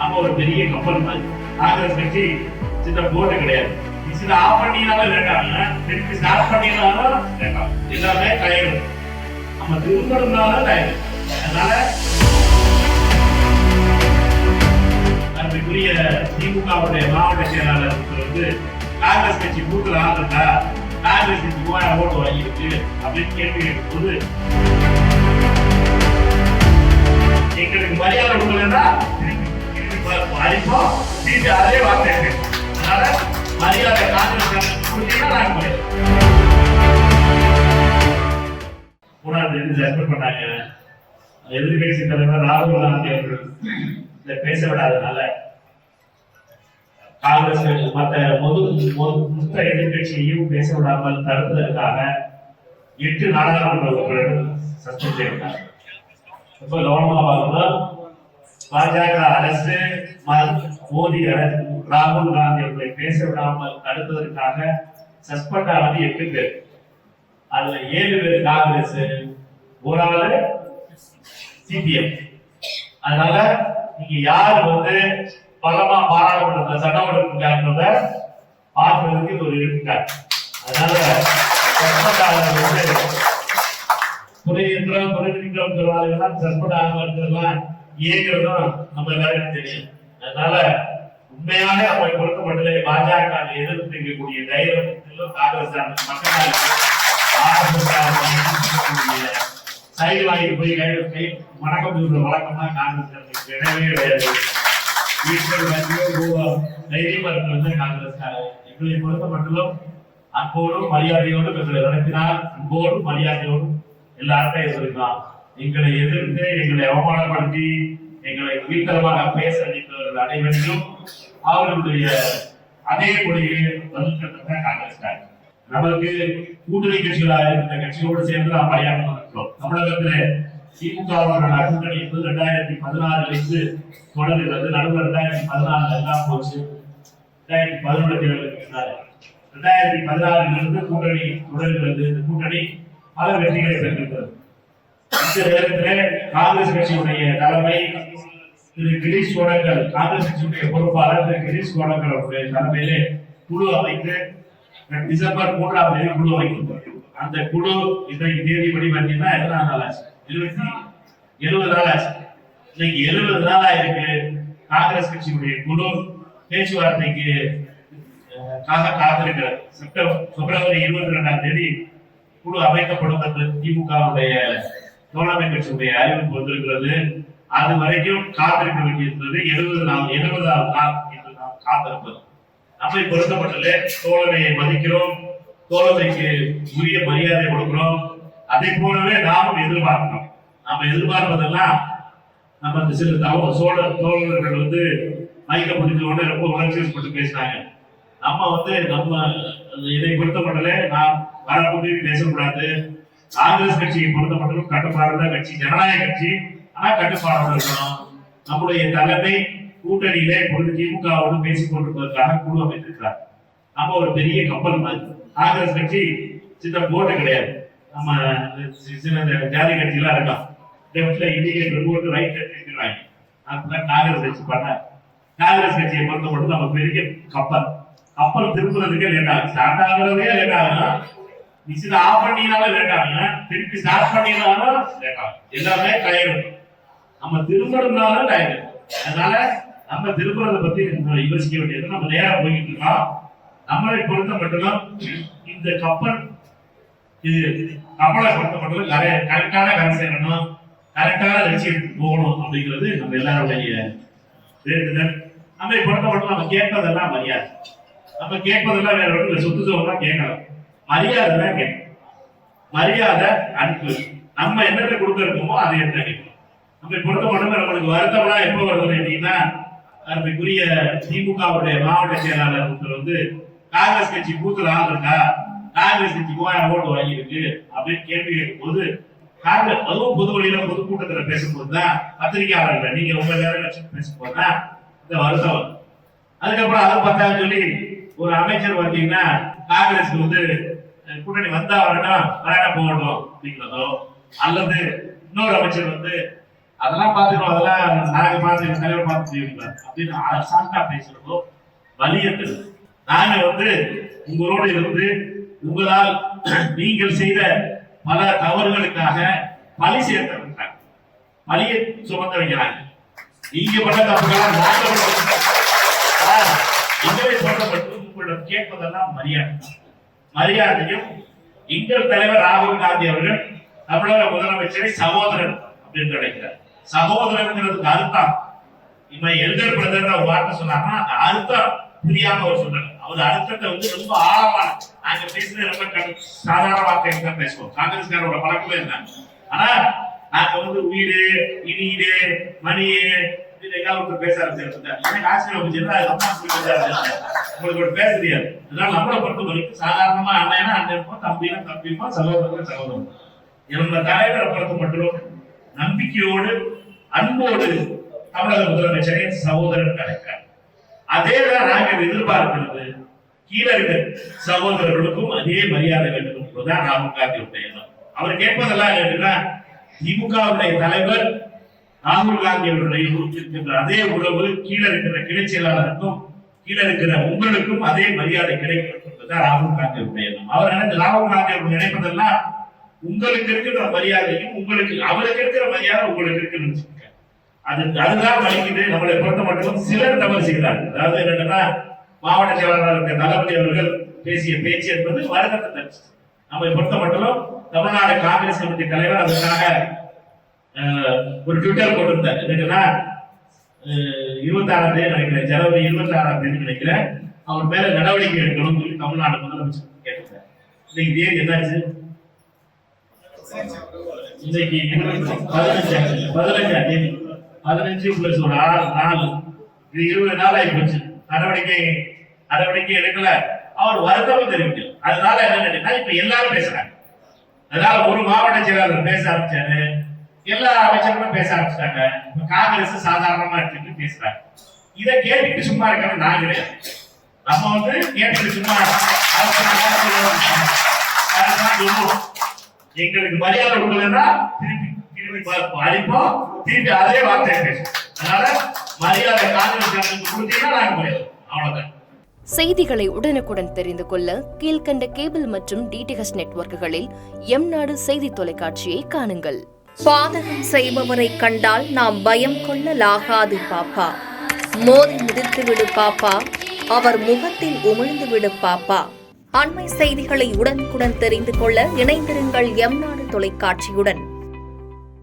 நம்ம ஒரு பெரிய கப்பல் மாதிரி. காங்கிரஸ் கட்சி சின்ன போட்டு கிடையாது. சில ஆஃப் பண்ணினாலும் வேண்டாங்க, திருப்பி ஸ்டார்ட் பண்ணினாலும் வேண்டாம், எல்லாமே டயர். நம்ம திரும்பணும்னாலும் டயர். அதனால அன்றைக்குரிய திமுகவுடைய மாவட்ட செயலாளர் வந்து காங்கிரஸ் கட்சி கூட்டல் ஆகுதா, காங்கிரஸ் கட்சி 3000 ஓட்டு வாங்கியிருக்கு அப்படின்னு கேள்வி கேட்கும்போது எங்களுக்கு மரியாதை கொடுக்கலன்னா அடிப்போம், திருப்பி அதே வார்த்தை. அதனால மரியாதை காங்கிரஸ் கொடுத்தீங்கன்னா நாங்க சஸ்பெண்ட் பண்ணாங்க. எதிர்கட்சி தலைவர் ராகுல் காந்தி அவர்கள் இதை பேச விடாதனால காங்கிரஸ் மற்ற மொத்த எதிர்கட்சியையும் பேச விடாமல் தடுப்பதற்காக 8 நாடாளுமன்ற உறுப்பினர்கள் சஸ்பெண்ட் செய்யப்பட்டார். ரொம்ப கவனமா பார்க்கணும். பாஜக அரசு மோடி அரசு ராகுல் காந்தி அவர்களை பேச விடாமல் தடுப்பதற்காக சஸ்பெண்ட் ஆனது 8 பேர். அதுல 7 பேர் காங்கிரஸ், ஒரு ஆளு சிபிஎம். அதனால நீங்க யார் வந்து பலமா பாராளுமன்றத்தில் சட்டமன்றத்துக்காக பார்க்கறதுக்கு இது ஒரு எடுத்துக்காட்டு. அதனால புரிந்திருக்கிறோம் சொல்வார்கள், சஸ்பெண்ட் ஆகாம இருக்கிறதெல்லாம் இயங்கிறதும் நம்ம எல்லாருக்கும் தெரியும். அதனால உண்மையாக நம்ம கொடுக்கப்பட்டதை பாஜக எதிர்த்து இருக்கக்கூடிய தைரியம் காங்கிரஸ் மக்கள் சைடு வாங்கிட்டு போய் கை வணக்கம் சொல்ற வழக்கம்னா காங்கிரஸ் கிடையவே கிடையாது. தைரியமா இருக்கிறது காங்கிரஸ். எங்களை பொறுத்த மட்டும் அன்போடும் மரியாதையோடும் எங்களை நடத்தினால் அன்போடும் மரியாதையோடும் எல்லாருமே எதிர்க்கலாம். எங்களை எதிர்த்து எங்களை அவமானப்படுத்தி எங்களை வீழ்த்தரமாக பேச நினைப்பவர்கள் அனைவரையும் அவர்களுடைய அதே மொழியை பதில் காங்கிரஸ். நமக்கு கூட்டணி கட்சிகளாக இருந்த கட்சியோடு சேர்ந்து நாம் மரியாதை இருக்கிறோம். தமிழகத்தில் திமுகவுடன் கூட்டணி 2016 தொடங்குகிறது. நடுவர் 2014 எல்லாம் போச்சு. 2011 தேர்தல் 2016 கூட்டணி தொடங்குகிறது. இந்த கூட்டணி பல வெற்றிகளை பெற்றிருக்கிறது. இந்த நேரத்தில் காங்கிரஸ் கட்சியுடைய தலைமை திரு கிரீஷ் கோடங்கர், காங்கிரஸ் கட்சியுடைய பொறுப்பாளர் திரு கிரீஷ் கோடங்கர் அவருடைய தலைமையிலே குழு அமைத்து டிசம்பர் 3ஆம் தேதி குழு அமைக்கப்பட்டது. அந்த குழு இன்றைக்கு தேதிப்படி பார்த்தீங்கன்னா எத்தனை நாள் ஆச்சு? 70 நாள் ஆச்சு. இன்னைக்கு 70 நாளா இருக்கு. காங்கிரஸ் கட்சியுடைய குழு பேச்சுவார்த்தைக்கு காத்திருக்கிறது. பிப்ரவரி 22ஆம் தேதி குழு அமைக்கப்படும் என்று திமுகவுடைய தோழமை கட்சியுடைய அறிவிப்பு வந்திருக்கிறது. அது வரைக்கும் காத்திருக்க வேண்டியிருந்தது 70வது நாள் என்று நாம் காத்திருப்பது. நம்மை பொருத்தப்பட்டது தோழமையை மதிக்கிறோம், தோழமைக்கு உரிய மரியாதை கொடுக்கிறோம். அதே போலவே நாமும் எதிர்பார்க்கிறோம். நாம எதிர்பார்ப்பதெல்லாம் நம்ம சில தோழர்கள் வந்து மைக்க பிடிச்ச ரொம்ப உணர்ச்சிப்பட்டு பேசினாங்க. நம்ம இதை பொருத்தப்பட்டதே நாம் வரக்கூடிய பேசக்கூடாது. காங்கிரஸ் கட்சியை பொருத்தப்பட்டதும் கட்டுப்பாடு கட்சி, ஜனநாயக கட்சி, ஆனா கட்டுப்பாடு இருக்கணும். நம்முடைய தலைமை கூட்டணியிலே திமுகவோடு பேசிக் கொண்டிருப்பதற்காக குழு அமைத்திருக்கிறார். நம்ம ஒரு பெரிய கப்பல் மாதிரி. காங்கிரஸ் கட்சி சின்ன போட்டு கிடையாது. நம்ம சின்ன ஜாதி கட்சி எல்லாம் இருக்கான். லெப்ட்ல இண்டிகேட்டர் போட்டு ரைட்ல எடுத்துக்கிறாங்க. அதுதான் காங்கிரஸ் கட்சி பண்ண. காங்கிரஸ் கட்சியை பொறுத்தப்பட்டு நம்ம பெரிய கப்பல். கப்பல் திரும்புறதுக்கே லேட் ஆகும். ஸ்டார்ட் ஆகுறதே லேட் ஆகும். மிஷின் ஆஃப் பண்ணினாலும் லேட் ஆகும், திருப்பி ஸ்டார்ட் பண்ணினாலும் லேட் ஆகும். எல்லாமே டயர். நம்ம திரும்பணும்னாலும் டயர். அதனால நம்ம திரும்புறதை பத்தி யோசிக்க வேண்டியது. நம்ம நேரம் போய்கிட்டு இருக்கோம். நம்மளை பொறுத்த மட்டும் இந்த கப்பலை பொறுத்த மட்டும் கரெக்டான கரை சேரணும், கரெக்டான லட்சியத்துக்கு போகணும் அப்படிங்கிறது நம்ம எல்லாருடைய வேண்டுதல். நம்மை பொறுத்த மட்டும் நம்ம கேட்பதெல்லாம் மரியாதை. நம்ம கேட்பதெல்லாம் வேற ஒன்று சொத்து சோகம் கேட்கலாம். மரியாதை தான் கேட்கணும். மரியாதை அன்பு. நம்ம என்னத்தை கொடுக்க இருக்கோமோ அதை என்ன கேட்கணும். நம்மை பொறுத்த மட்டும் நம்மளுக்கு வருத்தம்னா எப்ப வருது அப்படின்னா, அதுக்குரிய திமுகவுடைய மாவட்ட செயலாளர் வந்து காங்கிரஸ் கட்சி கூட்டல் ஆகுதா, காங்கிரஸ் கட்சி 3000 ஓட்டு வாங்கியிருக்கு அப்படின்னு கேள்வி கேட்கும்போது, காங்கிரஸ் அதுவும் பொது வழியில பொதுக்கூட்டத்தில் பேசும்போதுதான் பத்திரிகையாளர்கள் நீங்க உங்க நேரம் பேசும்போதுதான் இந்த வருத்தம். அதுக்கப்புறம் அதை பார்த்தான்னு சொல்லி ஒரு அமைச்சர் பார்த்தீங்கன்னா காங்கிரஸ்க்கு வந்து கூட்டணி வந்தா வரணும் வராட போகணும் அப்படிங்கிறதோ, அல்லது இன்னொரு அமைச்சர் வந்து அதெல்லாம் பாத்துக்கிறோம், அதெல்லாம் நாங்க பார்த்து தலைவர் பார்த்து செய்வீங்களா அப்படின்னு அரசாங்கா பேசுறதோ வலியற்றது. நாங்க உங்களோடு இருந்து உங்களால் நீங்கள் செய்த பல தவறுகளுக்காக பழி சேர்த்திருக்காங்க, பழியை சுமந்து வைக்கிறாங்க. நீங்க பண்ண தப்புகளால் எங்களை சொல்லப்பட்டு உங்களிடம் கேட்பதெல்லாம் மரியாதையும். எங்கள் தலைவர் ராகுல் காந்தி அவர்கள் தமிழக முதலமைச்சரை சகோதரன் அப்படின்னு அழைக்கிறார். சகோதரங்கிறதுக்கு அர்த்தம் இவன் எல்டர் பிரதர் வார்த்தை சொன்னார்னா அந்த அர்த்தம் புரியாம அவர் சொன்னார். அவர் அர்த்தத்தை ரொம்ப ஆழமான, நாங்க பேசுறது ரொம்ப சாதாரண வார்த்தை தான் பேசுவோம். காங்கிரஸ்காரோட பழக்கமே இருந்தாங்க. ஆனா நாங்க உயிரு இனியீடு மணியே எங்காவது பேச ஆரம்பிச்சிருந்தார். எனக்கு ஆசிரியர் உங்களுக்கு பேச தெரியாது. அதனால நம்மளை பொறுத்த வரைக்கும் சாதாரணமா அண்ணனா அண்ணன், தம்பினா தம்பிப்பா, சகோதரன் சகோதரன். நம்ம தலைவரை பொறுத்த மட்டும் நம்பிக்கையோடு அன்போடு தமிழக முதலமைச்சரை சகோதரன் அழைக்கிறார். அதேதான் நாங்கள் எதிர்பார்க்கிறது. கீழே இருக்க சகோதரர்களுக்கும் அதே மரியாதை வேண்டும் என்பதுதான் ராகுல் காந்தியுடைய எண்ணம். அவர் கேட்பதெல்லாம் என்னன்னா, திமுகவுடைய தலைவர் ராகுல் காந்தி அவருடைய இருக்கின்ற அதே உறவு கீழே இருக்கிற கிளை செயலாளருக்கும் கீழே இருக்கிற உங்களுக்கும் அதே மரியாதை கிடைக்கும் என்பதுதான் ராகுல் காந்தியுடைய எண்ணம். அவர் ராகுல் காந்தி அவர் நினைப்பதெல்லாம் உங்களுக்கு இருக்கிற மரியாதையும் உங்களுக்கு அவருக்கு இருக்கிற மரியாதை உங்களுக்கு இருக்குன்னு அதுதான் வலிக்குது. நம்மளை பொறுத்த மட்டும் சிலர் தவறு செய்கிறார்கள். அதாவது என்னன்னா, மாவட்ட செயலாளர் தளபதி அவர்கள் பேசிய பேச்சு என்பது வருத்தத்தை தருச்சு. நம்மை பொறுத்த மட்டும் தமிழ்நாடு காங்கிரஸ் கமிட்டி தலைவர் அதற்காக ஒரு ட்விட்டர் போட்டிருந்தார். என்னன்னா 26ஆம் தேதி நினைக்கிறேன், ஜனவரி 26ஆம் தேதி நினைக்கிறேன், அவர் மேல நடவடிக்கை எடுக்கணும்னு சொல்லி தமிழ்நாடு முதலமைச்சர் கேட்டிருந்தார். இன்னைக்கு தேதி என்னாச்சு? இன்னைக்கு 15ஆம் தேதி. 15 பிளஸ் ஒரு 6 நாள், இது 20 நாள் ஆகி போச்சு. நடவடிக்கை எடுக்கல. அவர் வருத்தமும் தெரிவிக்கல. அதனால என்ன, இப்ப எல்லாரும் பேசுறாங்க. அதனால ஒரு மாவட்ட செயலாளர் பேச ஆரம்பிச்சாரு, எல்லா அமைச்சர்களும் பேச ஆரம்பிச்சிட்டாங்க. காங்கிரஸ் சாதாரணமா எடுத்துட்டு பேசுறாங்க. இதை கேட்டுட்டு சும்மா இருக்காங்க. நான் கிடையாது, நம்ம கேட்டுட்டு சும்மா எங்களுக்கு மரியாதை கொடுக்கலன்னா திருப்பி அடிப்போம், திருப்பி அதே வார்த்தையை பேசும். அதனால மரியாதை காங்கிரஸ் கொடுத்தீங்கன்னா நாங்க மரியாதை, அவ்வளவுதான். செய்திகளை உடனுக்குடன் தெரிந்து கொள்ள கீழ்கண்ட கேபிள் மற்றும் டிடிஹெச் நெட்வொர்க்குகளில் எம்நாடு செய்தி தொலைக்காட்சியை காணுங்கள். பாதகம் செய்பவரை கண்டால் நாம் பயம் கொள்ளலாகாது பாப்பா. மோதி மிதித்து விடு பாப்பா, அவர் முகத்தில் உமிழ்ந்து விடு பாப்பா. அண்மை செய்திகளை உடனுக்குடன் தெரிந்து கொள்ள இணைந்திருங்கள் எம்நாடு தொலைக்காட்சியுடன்.